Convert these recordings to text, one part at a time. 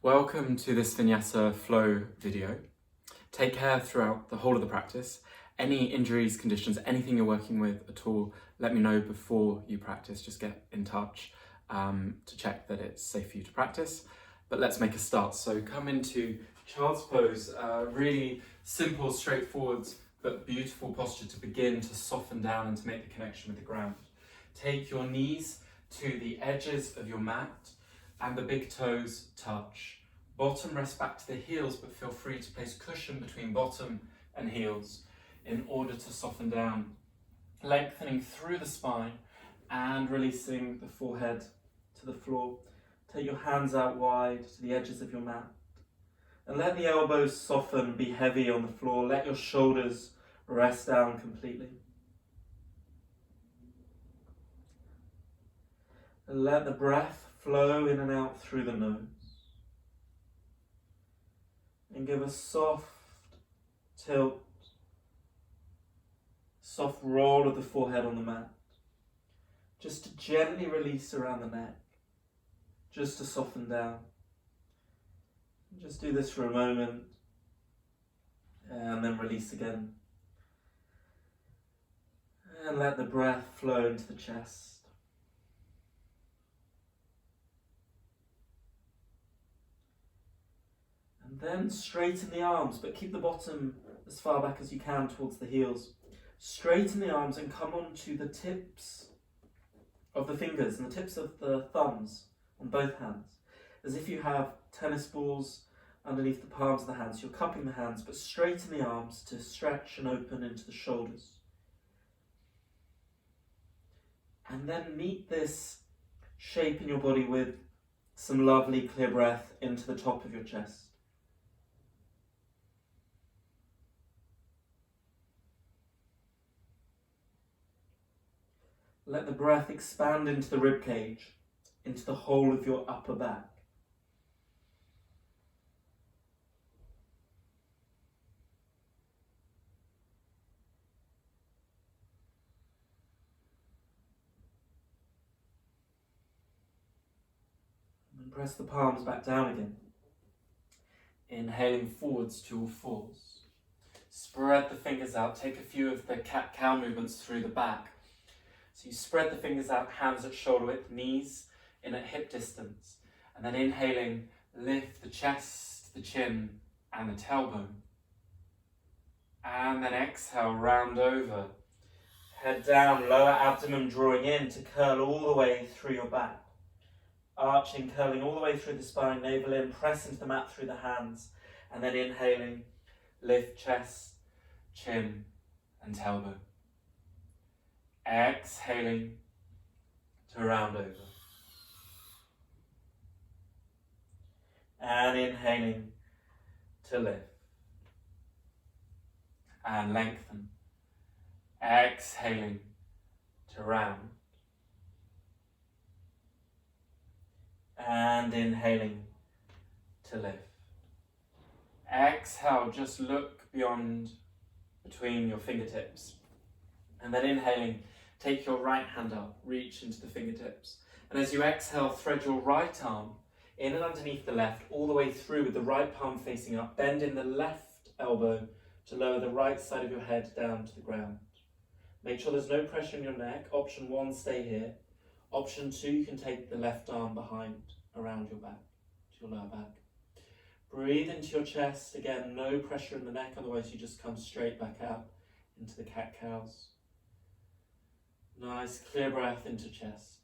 Welcome to this Vinyasa Flow video. Take care throughout the whole of the practice. Any injuries, conditions, anything you're working with at all, let me know before you practice. Just get in touch to check that it's safe for you to practice. But let's make a start. So come into child's pose, really simple, straightforward, but beautiful posture to begin to soften down and to make the connection with the ground. Take your knees to the edges of your mat and the big toes touch. Bottom rest back to the heels, but feel free to place cushion between bottom and heels in order to soften down. Lengthening through the spine and releasing the forehead to the floor. Take your hands out wide to the edges of your mat. And let the elbows soften, be heavy on the floor. Let your shoulders rest down completely. And let the breath flow in and out through the nose. And give a soft tilt, soft roll of the forehead on the mat. Just to gently release around the neck. Just to soften down. Just do this for a moment. And then release again. And let the breath flow into the chest. And then straighten the arms, but keep the bottom as far back as you can towards the heels. Straighten the arms and come on to the tips of the fingers and the tips of the thumbs on both hands. As if you have tennis balls underneath the palms of the hands. You're cupping the hands, but straighten the arms to stretch and open into the shoulders. And then meet this shape in your body with some lovely clear breath into the top of your chest. Let the breath expand into the rib cage, into the whole of your upper back. And then press the palms back down again. Inhaling forwards to all fours. Spread the fingers out. Take a few of the cat-cow movements through the back. So you spread the fingers out, hands at shoulder width, knees in at hip distance. And then inhaling, lift the chest, the chin, and the tailbone. And then exhale, round over. Head down, lower abdomen drawing in to curl all the way through your back. Arching, curling all the way through the spine, navel in, press into the mat through the hands. And then inhaling, lift chest, chin, and tailbone. Exhaling to round over. And inhaling to lift. And lengthen. Exhaling to round. And inhaling to lift. Exhale, just look beyond between your fingertips. And then inhaling, take your right hand up, reach into the fingertips. And as you exhale, thread your right arm in and underneath the left, all the way through with the right palm facing up. Bend in the left elbow to lower the right side of your head down to the ground. Make sure there's no pressure in your neck. Option 1, stay here. Option 2, you can take the left arm behind, around your back, to your lower back. Breathe into your chest. Again, no pressure in the neck, otherwise you just come straight back out into the cat-cows. Nice clear breath into chest.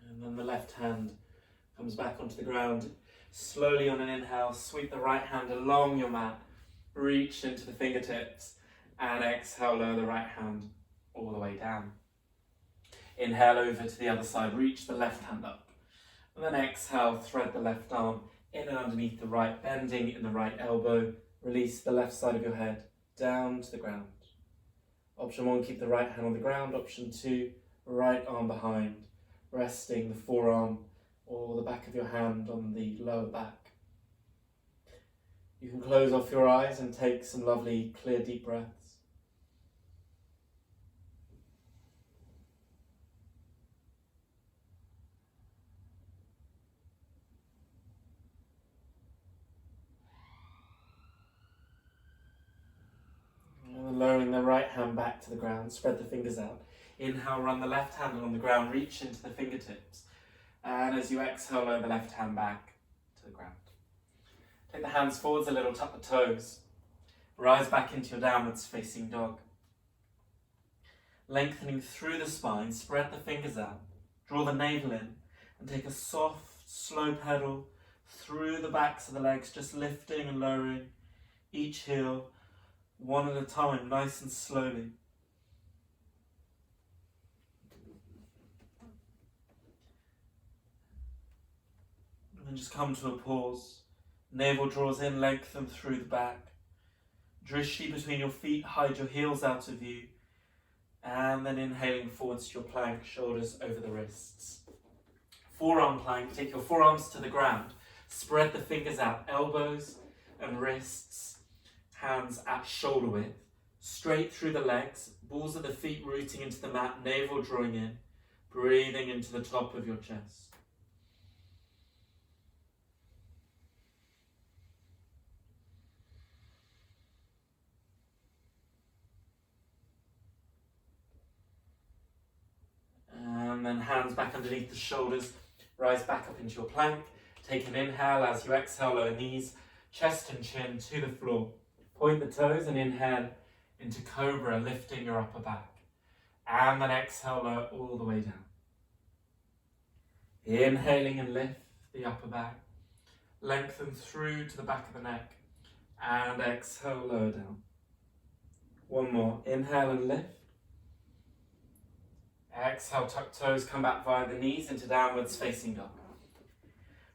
And then the left hand comes back onto the ground. Slowly on an inhale, sweep the right hand along your mat. Reach into the fingertips. And exhale, lower the right hand all the way down. Inhale over to the other side, reach the left hand up. And then exhale, thread the left arm in and underneath the right, bending in the right elbow. Release the left side of your head down to the ground. Option 1, keep the right hand on the ground. Option 2, right arm behind, resting the forearm or the back of your hand on the lower back. You can close off your eyes and take some lovely, clear, deep breaths. And lowering the right hand back to the ground, spread the fingers out. Inhale, run the left hand along the ground, reach into the fingertips. And as you exhale, lower the left hand back to the ground. Take the hands forwards a little, tuck the toes. Rise back into your downwards facing dog. Lengthening through the spine, spread the fingers out. Draw the navel in and take a soft, slow pedal through the backs of the legs, just lifting and lowering each heel one at a time, nice and slowly. And then just come to a pause. Navel draws in, lengthen through the back. Drishti between your feet, hide your heels out of view. And then inhaling forwards to your plank, shoulders over the wrists. Forearm plank, take your forearms to the ground. Spread the fingers out, elbows and wrists, hands at shoulder width. Straight through the legs, balls of the feet rooting into the mat, navel drawing in. Breathing into the top of your chest. And then hands back underneath the shoulders, rise back up into your plank. Take an inhale as you exhale, lower knees, chest and chin to the floor. Point the toes and inhale into cobra, lifting your upper back. And then exhale, lower all the way down. Inhaling and lift the upper back. Lengthen through to the back of the neck. And exhale, lower down. One more. Inhale and lift. Exhale, tuck toes, come back via the knees into downwards facing dog.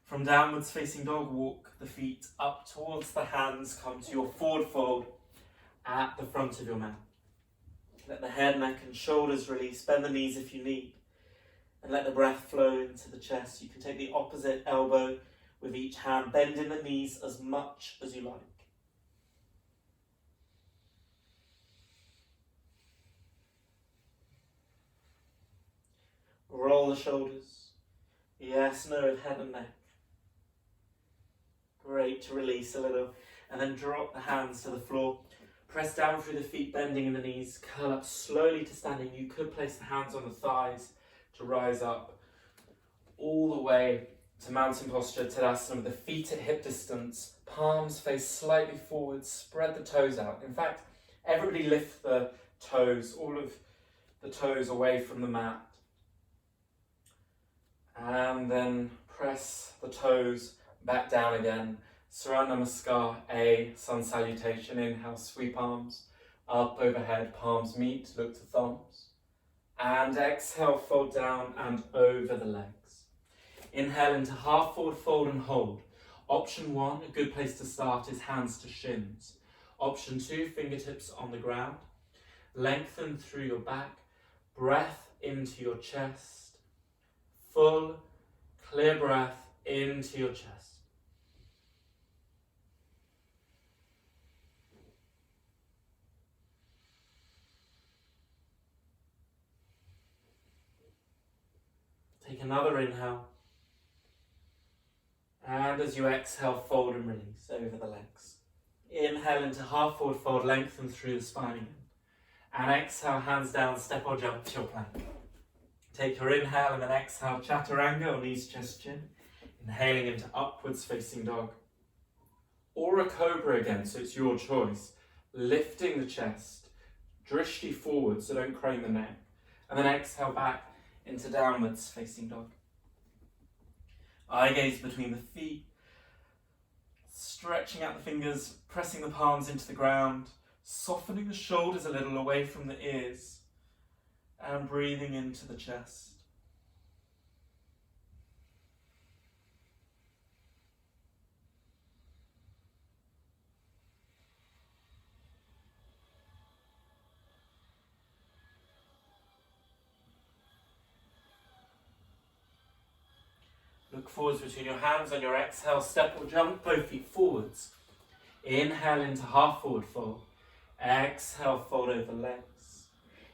From downwards facing dog, walk the feet up towards the hands, come to your forward fold at the front of your mat. Let the head, neck and shoulders release, bend the knees if you need, and let the breath flow into the chest. You can take the opposite elbow with each hand, bending the knees as much as you like. Roll the shoulders. Yes, no, head and neck. Great, to release a little. And then drop the hands to the floor. Press down through the feet, bending in the knees. Curl up slowly to standing. You could place the hands on the thighs to rise up all the way to mountain posture, Tadasana, with the feet at hip distance. Palms face slightly forward. Spread the toes out. In fact, everybody lift the toes, all of the toes away from the mat. And then press the toes back down again. Surya Namaskar, a sun salutation. Inhale, sweep arms up overhead, palms meet, look to thumbs. And exhale, fold down and over the legs. Inhale into half forward fold and hold. Option 1, a good place to start, is hands to shins. Option 2, fingertips on the ground. Lengthen through your back, breath into your chest. Full, clear breath into your chest. Take another inhale. And as you exhale, fold and release over the legs. Inhale into half forward fold, lengthen through the spine again. And exhale, hands down, step or jump to your plank. Take your inhale and then exhale, chaturanga or knees, chest, chin. Inhaling into upwards facing dog. Or a cobra again, so it's your choice. Lifting the chest, drishti forward, so don't crane the neck. And then exhale back into downwards facing dog. Eye gaze between the feet. Stretching out the fingers, pressing the palms into the ground. Softening the shoulders a little away from the ears. And breathing into the chest. Look forwards between your hands on your exhale, step or jump, both feet forwards. Inhale into half forward fold. Exhale, fold over legs.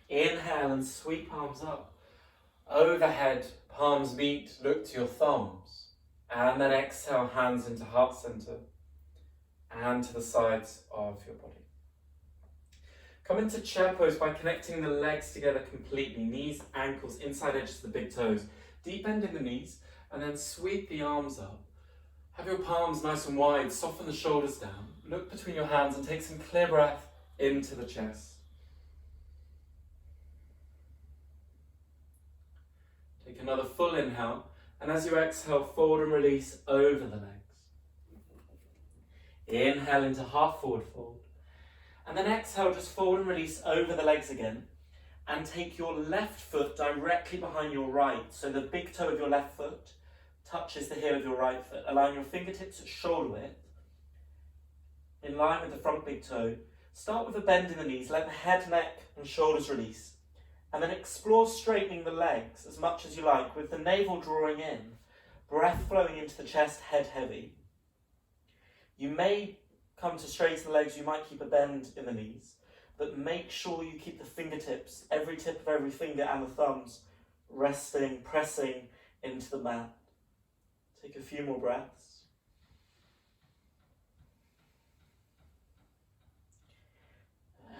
Inhale and sweep palms up. Overhead, palms meet, look to your thumbs. And then exhale, hands into heart center and to the sides of your body. Come into chair pose by connecting the legs together completely. Knees, ankles, inside edges of the big toes. Deep bend in the knees and then sweep the arms up. Have your palms nice and wide, soften the shoulders down. Look between your hands and take some clear breath into the chest. Take another full inhale, and as you exhale, fold and release over the legs. Inhale into half forward fold, and then exhale, just fold and release over the legs again, and take your left foot directly behind your right, so the big toe of your left foot touches the heel of your right foot, allowing your fingertips at shoulder width, in line with the front big toe. Start with a bend in the knees, let the head, neck and shoulders release, and then explore straightening the legs as much as you like, with the navel drawing in, breath flowing into the chest, head heavy. You may come to straighten the legs, you might keep a bend in the knees, but make sure you keep the fingertips, every tip of every finger and the thumbs, resting, pressing into the mat. Take a few more breaths.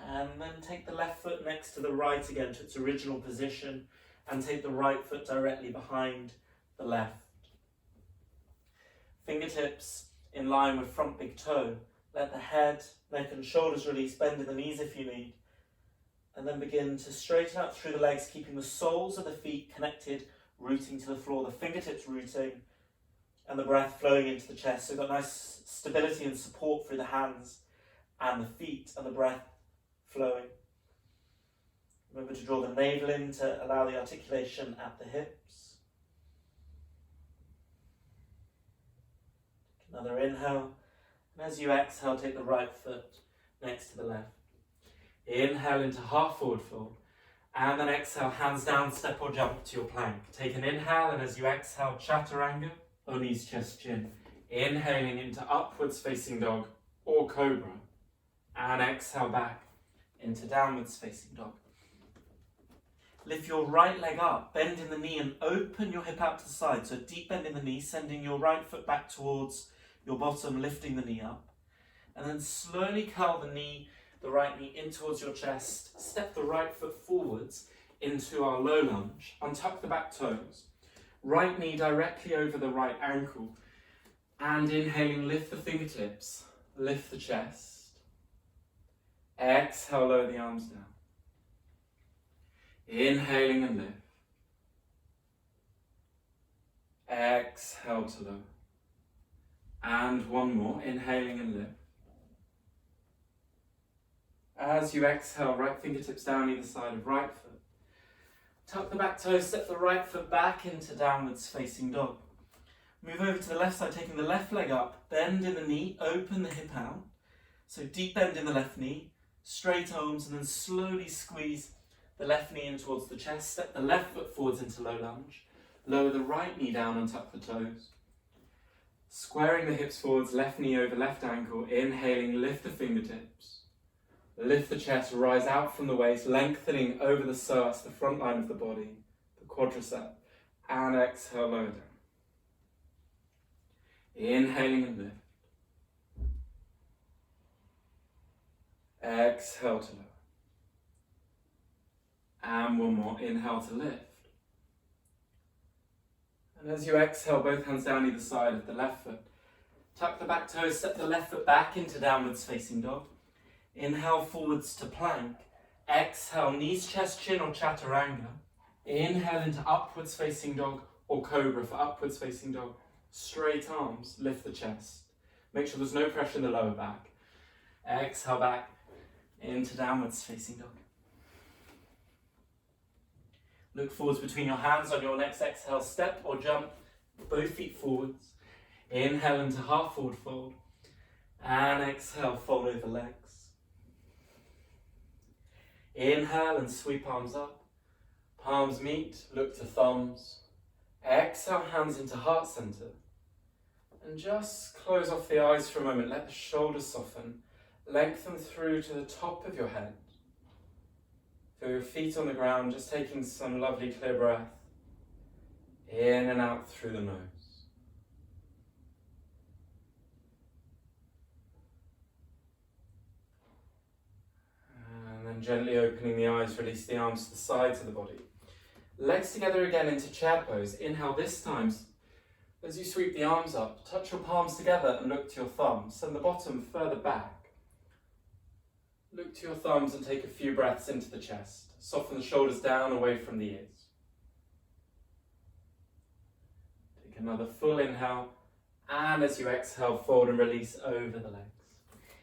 And then take the left foot next to the right again to its original position, and take the right foot directly behind the left. Fingertips in line with front big toe. Let the head, neck and shoulders release, bend in the knees if you need. And then begin to straighten out through the legs, keeping the soles of the feet connected, rooting to the floor, the fingertips rooting, and the breath flowing into the chest. So you've got nice stability and support through the hands and the feet, and the breath flowing. Remember to draw the navel in to allow the articulation at the hips. Take another inhale, and as you exhale, take the right foot next to the left. Inhale into half forward fold, and then exhale, hands down, step or jump to your plank. Take an inhale, and as you exhale, chaturanga, or knees, chest, chin. Inhaling into upwards facing dog or cobra, and exhale back into downwards facing dog. Lift your right leg up, bend in the knee and open your hip out to the side. So deep bend in the knee, sending your right foot back towards your bottom, lifting the knee up. And then slowly curl the right knee in towards your chest. Step the right foot forwards into our low lunge. Untuck the back toes. Right knee directly over the right ankle. And inhaling, lift the fingertips, lift the chest. Exhale, lower the arms down. Inhaling and lift. Exhale to lower. And one more, inhaling and lift. As you exhale, right fingertips down either side of right foot. Tuck the back toes, step the right foot back into downwards facing dog. Move over to the left side, taking the left leg up, bend in the knee, open the hip out. So deep bend in the left knee, straight arms, and then slowly squeeze the left knee in towards the chest. Step the left foot forwards into low lunge. Lower the right knee down and tuck the toes. Squaring the hips forwards, left knee over left ankle. Inhaling, lift the fingertips. Lift the chest, rise out from the waist, lengthening over the psoas, the front line of the body, the quadricep. And exhale, lower down. Inhaling and lift. Exhale to lower. And one more, inhale to lift. And as you exhale, both hands down either side of the left foot. Tuck the back toes, step the left foot back into downwards facing dog. Inhale forwards to plank. Exhale, knees, chest, chin or chaturanga. Inhale into upwards facing dog or cobra for upwards facing dog. Straight arms, lift the chest. Make sure there's no pressure in the lower back. Exhale back into downwards facing dog. Look forwards between your hands on your next exhale. Step or jump both feet forwards. Inhale into half forward fold. And exhale, fold over legs. Inhale and sweep arms up. Palms meet, look to thumbs. Exhale, hands into heart center. And just close off the eyes for a moment. Let the shoulders soften. Lengthen through to the top of your head. Feel your feet on the ground, just taking some lovely clear breath. In and out through the nose. And then gently opening the eyes, release the arms to the sides of the body. Legs together again into chair pose. Inhale this time. As you sweep the arms up, touch your palms together and look to your thumbs. Send the bottom further back. Look to your thumbs and take a few breaths into the chest. Soften the shoulders down away from the ears. Take another full inhale, and as you exhale, fold and release over the legs.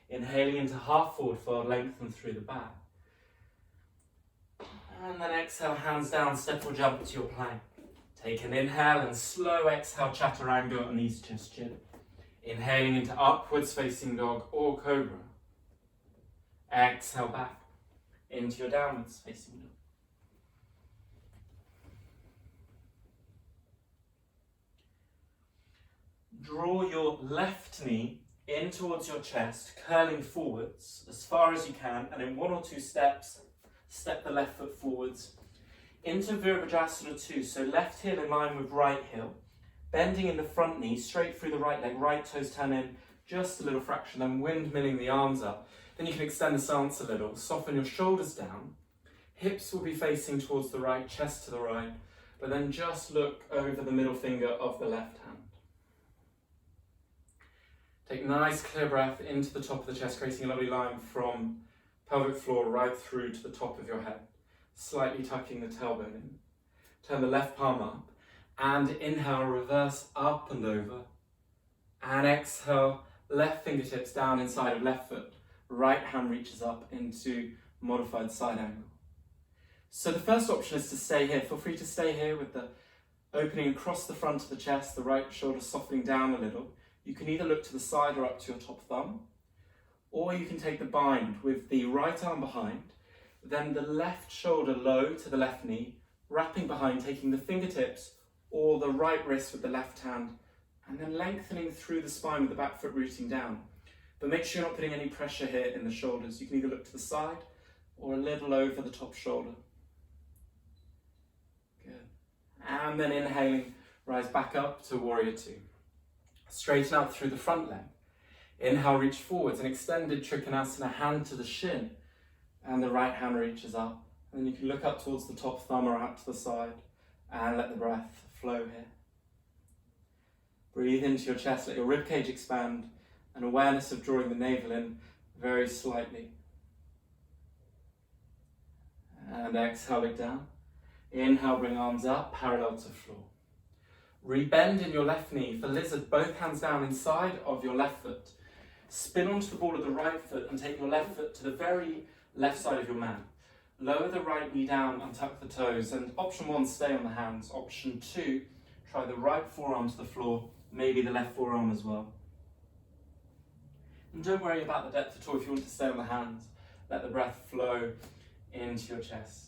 Inhaling into half forward fold, lengthen through the back. And then exhale, hands down, step or jump to your plank. Take an inhale and slow exhale, chaturanga on knees, chest, chin. Inhaling into upwards facing dog or cobra. Exhale back into your downwards facing dog. Draw your left knee in towards your chest, curling forwards as far as you can, and in 1 or 2 steps, step the left foot forwards into Virabhadrasana 2, so left heel in line with right heel, bending in the front knee, straight through the right leg, right toes turn in, just a little fraction, then windmilling the arms up. Then you can extend the stance a little, soften your shoulders down, hips will be facing towards the right, chest to the right, but then just look over the middle finger of the left hand. Take a nice clear breath into the top of the chest, creating a lovely line from pelvic floor right through to the top of your head, slightly tucking the tailbone in. Turn the left palm up, and inhale, reverse up and over, and exhale, left fingertips down inside of left foot. Right hand reaches up into modified side angle. So the first option is to stay here. Feel free to stay here with the opening across the front of the chest, the right shoulder softening down a little. You can either look to the side or up to your top thumb, or you can take the bind with the right arm behind, then the left shoulder low to the left knee, wrapping behind, taking the fingertips or the right wrist with the left hand, and then lengthening through the spine with the back foot rooting down. But make sure you're not putting any pressure here in the shoulders. You can either look to the side or a little over the top shoulder. Good. And then inhaling, rise back up to Warrior 2. Straighten out through the front leg. Inhale, reach forwards, an extended Trikonasana, hand to the shin, and the right hand reaches up. And then you can look up towards the top thumb or out to the side, and let the breath flow here. Breathe into your chest, let your ribcage expand, an awareness of drawing the navel in very slightly. And exhale, look down. Inhale, bring arms up, parallel to floor. Rebend in your left knee for lizard, both hands down inside of your left foot. Spin onto the ball of the right foot and take your left foot to the very left side of your mat. Lower the right knee down and tuck the toes. And option 1, stay on the hands. Option 2, try the right forearm to the floor, maybe the left forearm as well. And don't worry about the depth at all. If you want to stay on the hands, let the breath flow into your chest.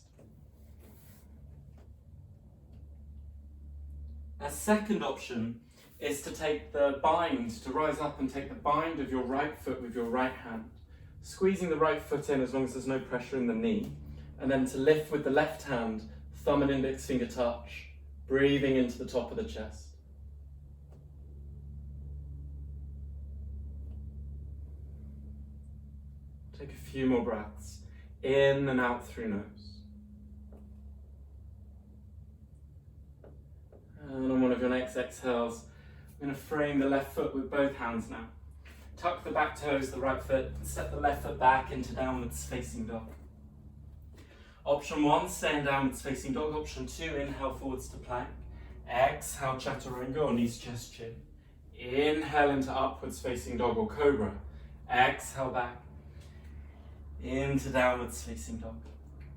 A second option is to take the bind, to rise up and take the bind of your right foot with your right hand, squeezing the right foot in as long as there's no pressure in the knee, and then to lift with the left hand, thumb and index finger touch, breathing into the top of the chest. Take a few more breaths, in and out through nose. And on one of your next exhales, I'm going to frame the left foot with both hands now. Tuck the back toes, the right foot, and step the left foot back into downwards facing dog. Option 1, stay in downwards facing dog. Option 2, inhale forwards to plank. Exhale, chaturanga or knees, chest, chin. Inhale into upwards facing dog or cobra. Exhale back into downwards facing dog.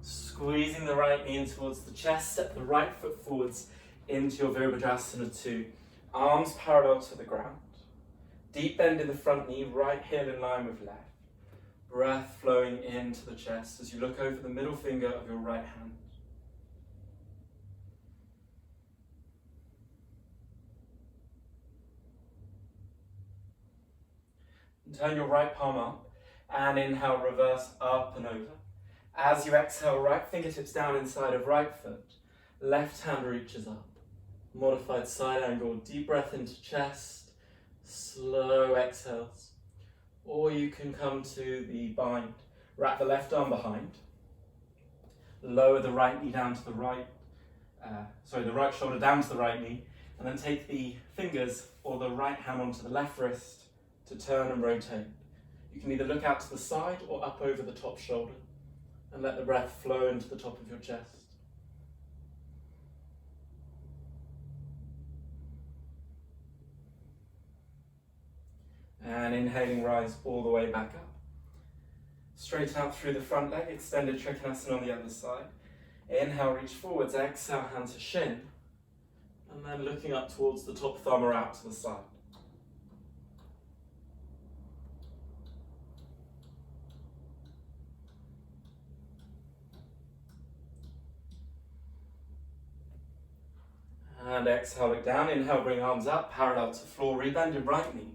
Squeezing the right knee in towards the chest, step the right foot forwards into your Virabhadrasana 2. Arms parallel to the ground. Deep bend in the front knee, right heel in line with left. Breath flowing into the chest as you look over the middle finger of your right hand. Turn your right palm up and inhale, reverse up and over. As you exhale, right fingertips down inside of right foot. Left hand reaches up. Modified side angle. Deep breath into chest. Slow exhales. Or you can come to the bind. Wrap the left arm behind. Lower the right knee down to the right. The right shoulder down to the right knee. And then take the fingers or the right hand onto the left wrist to turn and rotate. You can either look out to the side or up over the top shoulder and let the breath flow into the top of your chest. And inhaling, rise all the way back up. Straight out through the front leg, extended Trikonasana on the other side. Inhale, reach forwards, exhale, hand to shin. And then looking up towards the top thumb or out to the side. And exhale, look down. Inhale, bring arms up, parallel to floor, rebend your right knee.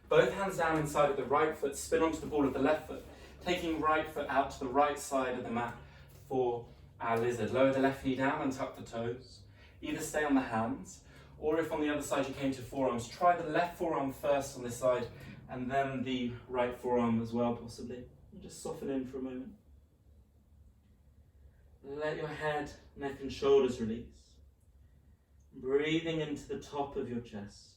Both hands down inside of the right foot, spin onto the ball of the left foot. Taking right foot out to the right side of the mat for our lizard. Lower the left knee down and tuck the toes. Either stay on the hands, or if on the other side you came to forearms, try the left forearm first on this side, and then the right forearm as well, possibly. And just soften in for a moment. Let your head, neck and shoulders release. Breathing into the top of your chest.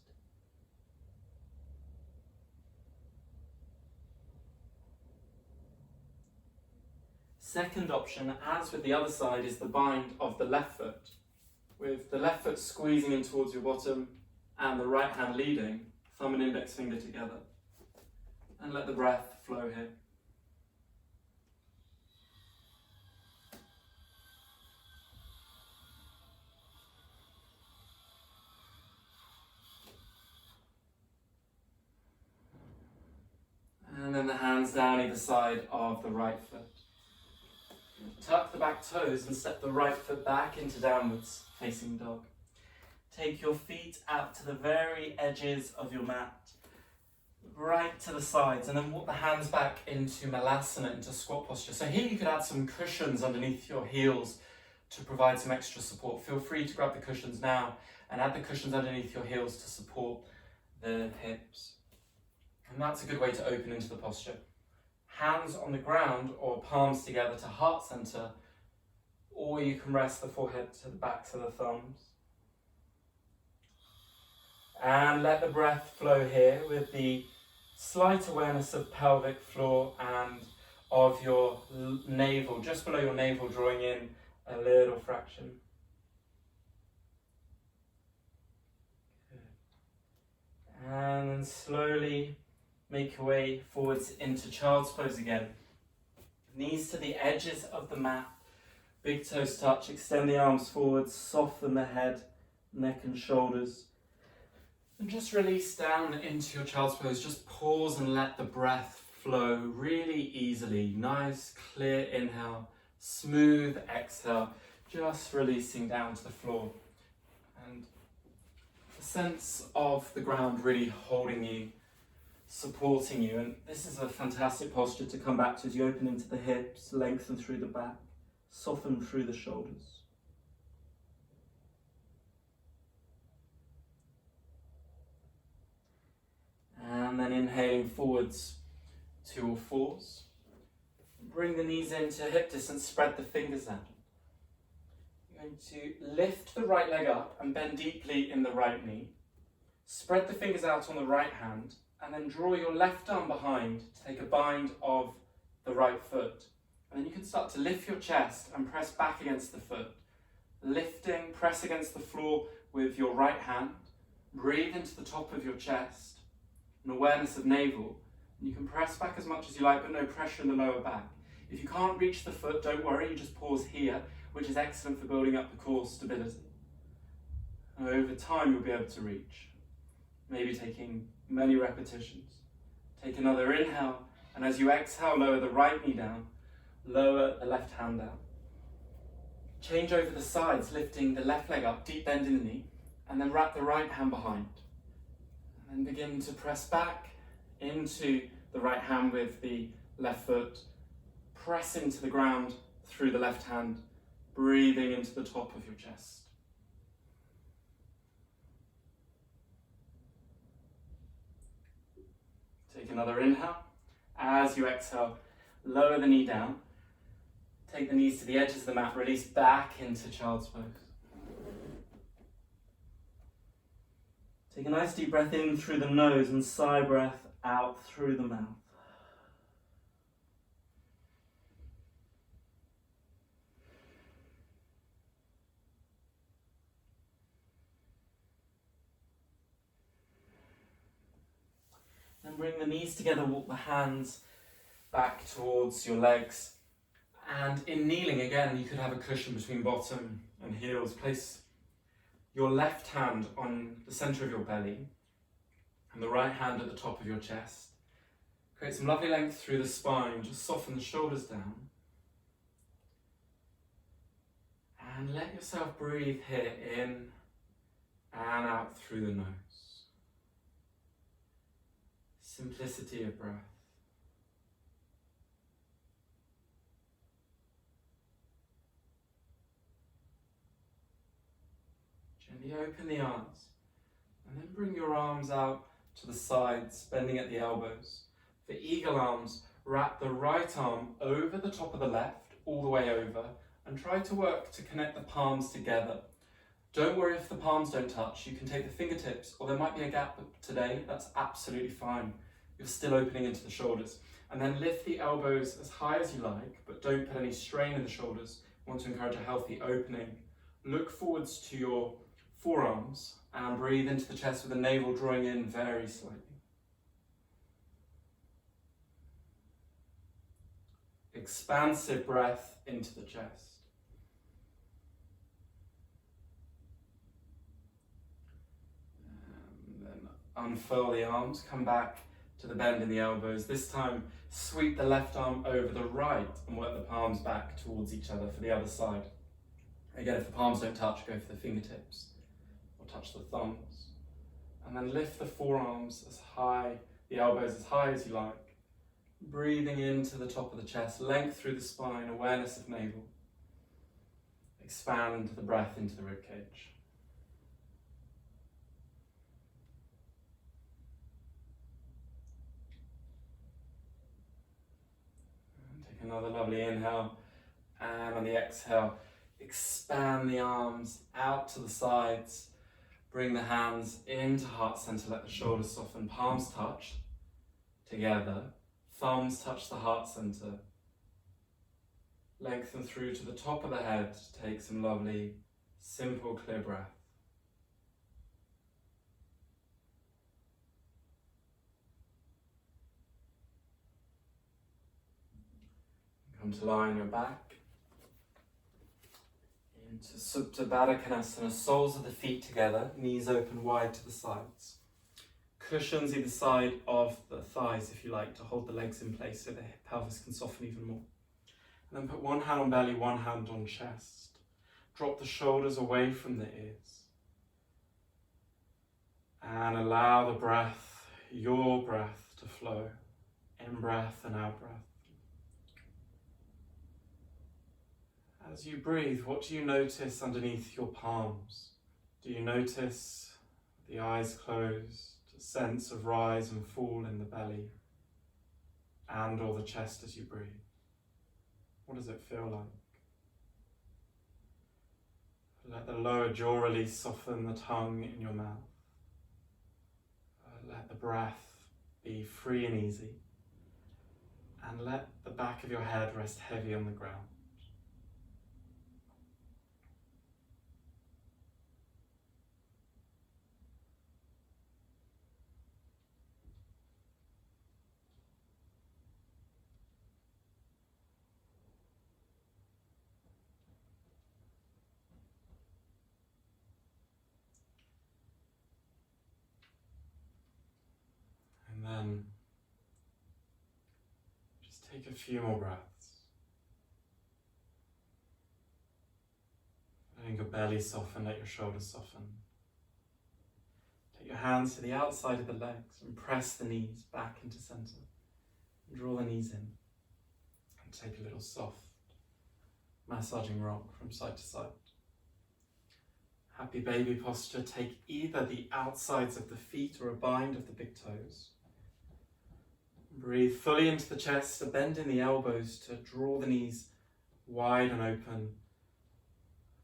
Second option, as with the other side, is the bind of the left foot, with the left foot squeezing in towards your bottom and the right hand leading, thumb and index finger together. And let the breath flow here. And then the hands down either side of the right foot. Tuck the back toes and step the right foot back into downwards facing dog. Take your feet out to the very edges of your mat, right to the sides, and then walk the hands back into Malasana, into squat posture. So here you could add some cushions underneath your heels to provide some extra support. Feel free to grab the cushions now and add the cushions underneath your heels to support the hips. And that's a good way to open into the posture. Hands on the ground or palms together to heart center, or you can rest the forehead to the backs of the thumbs. And let the breath flow here with the slight awareness of pelvic floor and of your navel, just below your navel, drawing in a little fraction. Good. And then slowly make your way forwards into child's pose again. Knees to the edges of the mat, big toes touch, extend the arms forwards, soften the head, neck and shoulders. And just release down into your child's pose. Just pause and let the breath flow really easily. Nice, clear inhale, smooth exhale, just releasing down to the floor. And the sense of the ground really holding you, supporting you, and this is a fantastic posture to come back to as you open into the hips, lengthen through the back, soften through the shoulders. And then inhaling forwards to all fours. Bring the knees into hip distance, spread the fingers out. You're going to lift the right leg up and bend deeply in the right knee. Spread the fingers out on the right hand, and then draw your left arm behind to take a bind of the right foot. And then you can start to lift your chest and press back against the foot. Lifting, press against the floor with your right hand. Breathe into the top of your chest. An awareness of navel. And you can press back as much as you like, but no pressure in the lower back. If you can't reach the foot, don't worry, you just pause here, which is excellent for building up the core stability. And over time, you'll be able to reach. Maybe taking many repetitions. Take another inhale, and as you exhale, lower the right knee down, lower the left hand down. Change over the sides, lifting the left leg up, deep bend in the knee, and then wrap the right hand behind. And then begin to press back into the right hand with the left foot. Press into the ground through the left hand, breathing into the top of your chest. Take another inhale. As you exhale, lower the knee down. Take the knees to the edges of the mat, release back into child's pose. Take a nice deep breath in through the nose and sigh breath out through the mouth. Then bring the knees together, walk the hands back towards your legs. And in kneeling again, you could have a cushion between bottom and heels. Place your left hand on the center of your belly and the right hand at the top of your chest. Create some lovely length through the spine. Just soften the shoulders down. And let yourself breathe here in and out through the nose. Simplicity of breath. Gently open the arms and then bring your arms out to the sides, bending at the elbows. For eagle arms, wrap the right arm over the top of the left, all the way over, and try to work to connect the palms together. Don't worry if the palms don't touch. You can take the fingertips, or there might be a gap today. That's absolutely fine. You're still opening into the shoulders. And then lift the elbows as high as you like, but don't put any strain in the shoulders. You want to encourage a healthy opening. Look forwards to your forearms and breathe into the chest with the navel drawing in very slightly. Expansive breath into the chest. And then unfurl the arms, come back to the bend in the elbows. This time, sweep the left arm over the right and work the palms back towards each other for the other side. Again, if the palms don't touch, go for the fingertips or touch the thumbs. And then lift the forearms as high, the elbows as high as you like. Breathing into the top of the chest, length through the spine, awareness of navel. Expand the breath into the ribcage. Take another lovely inhale, and on the exhale, expand the arms out to the sides. Bring the hands into heart center, let the shoulders soften, palms touch together. Thumbs touch the heart center. Lengthen through to the top of the head. Take some lovely, simple, clear breath. Come to lie on your back. Into Supta Baddha Konasana, soles of the feet together, knees open wide to the sides. Cushions either side of the thighs if you like to hold the legs in place so the pelvis can soften even more. And then put one hand on belly, one hand on chest. Drop the shoulders away from the ears. And allow the breath, your breath, to flow. In breath and out breath. As you breathe, what do you notice underneath your palms? Do you notice the eyes closed? Sense of rise and fall in the belly and or the chest as you breathe. What does it feel like? Let the lower jaw release, soften the tongue in your mouth. Let the breath be free and easy. And let the back of your head rest heavy on the ground. And then just take a few more breaths. Letting your belly soften, let your shoulders soften. Take your hands to the outside of the legs and press the knees back into center. Draw the knees in and take a little soft massaging rock from side to side. Happy baby posture. Take either the outsides of the feet or a bind of the big toes. Breathe fully into the chest, a bend in the elbows to draw the knees wide and open.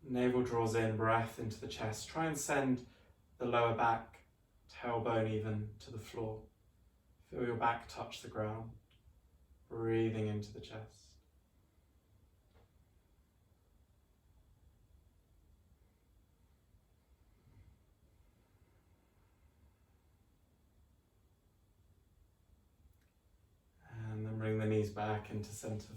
Navel draws in, breath into the chest. Try and send the lower back, tailbone even, to the floor. Feel your back touch the ground. Breathing into the chest. And then bring the knees back into center.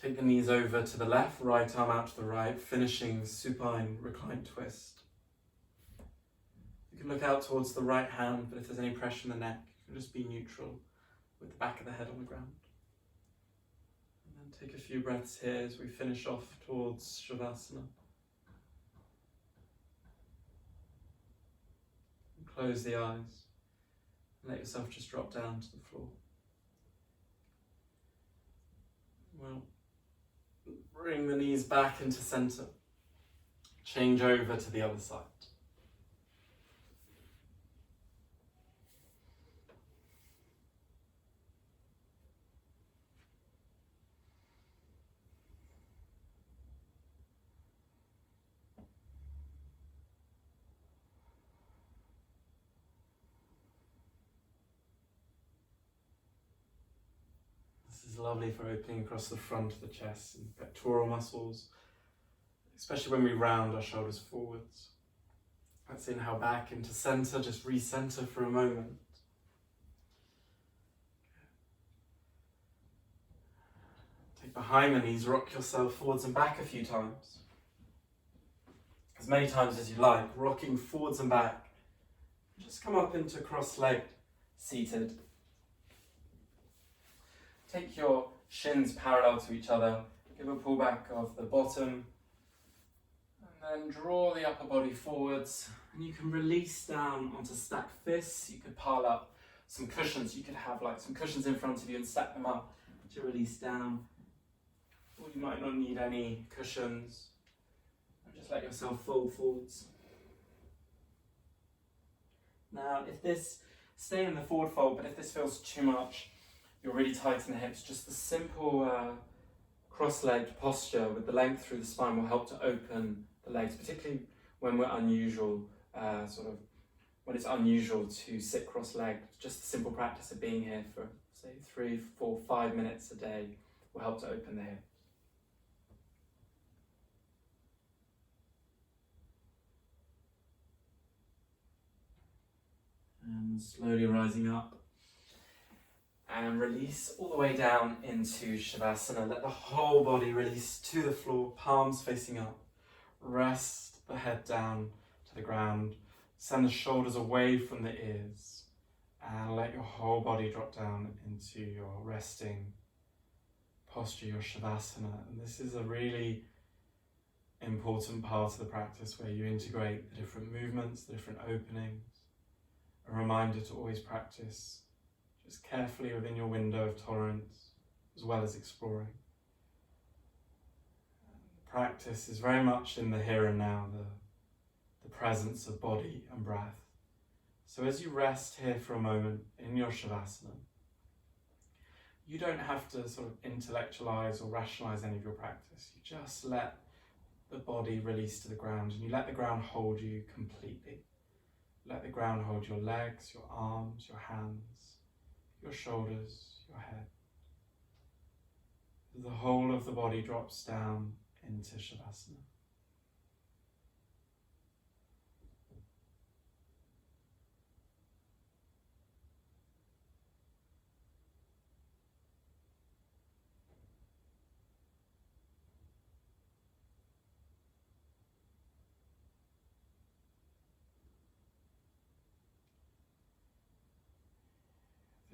Take the knees over to the left, right arm out to the right, finishing supine reclined twist. You can look out towards the right hand, but if there's any pressure in the neck, you can just be neutral with the back of the head on the ground. And then take a few breaths here as we finish off towards Shavasana. And close the eyes and let yourself just drop down to the floor. Well, bring the knees back into center. Change over to the other side. This is lovely for opening across the front of the chest and pectoral muscles, especially when we round our shoulders forwards. Let's inhale back into center, just recenter for a moment. Take behind the knees, rock yourself forwards and back a few times. As many times as you like, rocking forwards and back. Just come up into cross-legged, seated. Take your shins parallel to each other, give a pull back of the bottom, and then draw the upper body forwards. And you can release down onto stacked fists. You could pile up some cushions. You could have like some cushions in front of you and stack them up to release down. Or you might not need any cushions. And just let yourself fold forwards. Now, stay in the forward fold, but if this feels too much, you're really tight in the hips, just the simple cross-legged posture with the length through the spine will help to open the legs, particularly when we're unusual, when it's unusual to sit cross-legged. Just the simple practice of being here for, say, 3, 4, 5 minutes a day will help to open the hips. And slowly rising up. And release all the way down into Shavasana. Let the whole body release to the floor, palms facing up. Rest the head down to the ground. Send the shoulders away from the ears. And let your whole body drop down into your resting posture, your Shavasana. And this is a really important part of the practice where you integrate the different movements, the different openings. A reminder to always practice just carefully within your window of tolerance, as well as exploring. The practice is very much in the here and now, the presence of body and breath. So as you rest here for a moment in your Shavasana, you don't have to sort of intellectualize or rationalize any of your practice. You just let the body release to the ground, and you let the ground hold you completely. Let the ground hold your legs, your arms, your hands, your shoulders, your head. The whole of the body drops down into Shavasana.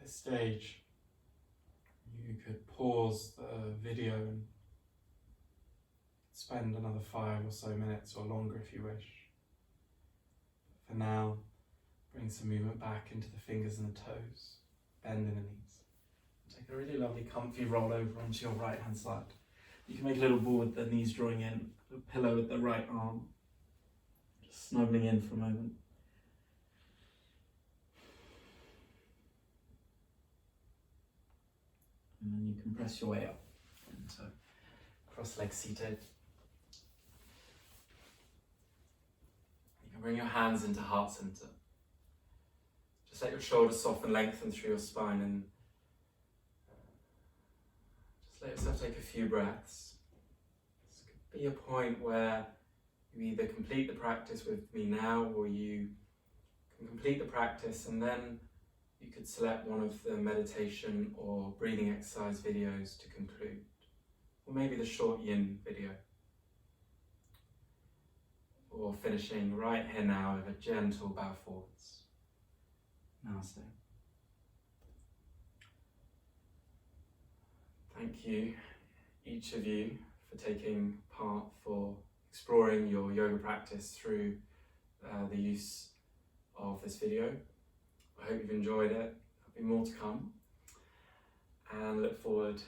At this stage, you could pause the video and spend another 5 or so minutes or longer if you wish. But for now, bring some movement back into the fingers and the toes. bend in the knees. Take a really lovely comfy roll over onto your right hand side. You can make a little ball with the knees drawing in, a pillow with the right arm, just snuggling in for a moment. And then you can press your way up into cross-legged seated. You can bring your hands into heart center. Just let your shoulders soften, lengthen through your spine, and just let yourself take a few breaths. This could be a point where you either complete the practice with me now, or you can complete the practice and then you could select one of the meditation or breathing exercise videos to conclude, or maybe the short yin video, or finishing right here now with a gentle bow forwards. Namaste. Thank you, each of you, for taking part, for exploring your yoga practice through the use of this video. I hope you've enjoyed it. There'll be more to come, and look forward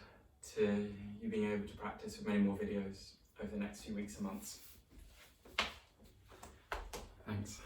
to you being able to practice with many more videos over the next few weeks and months. Thanks.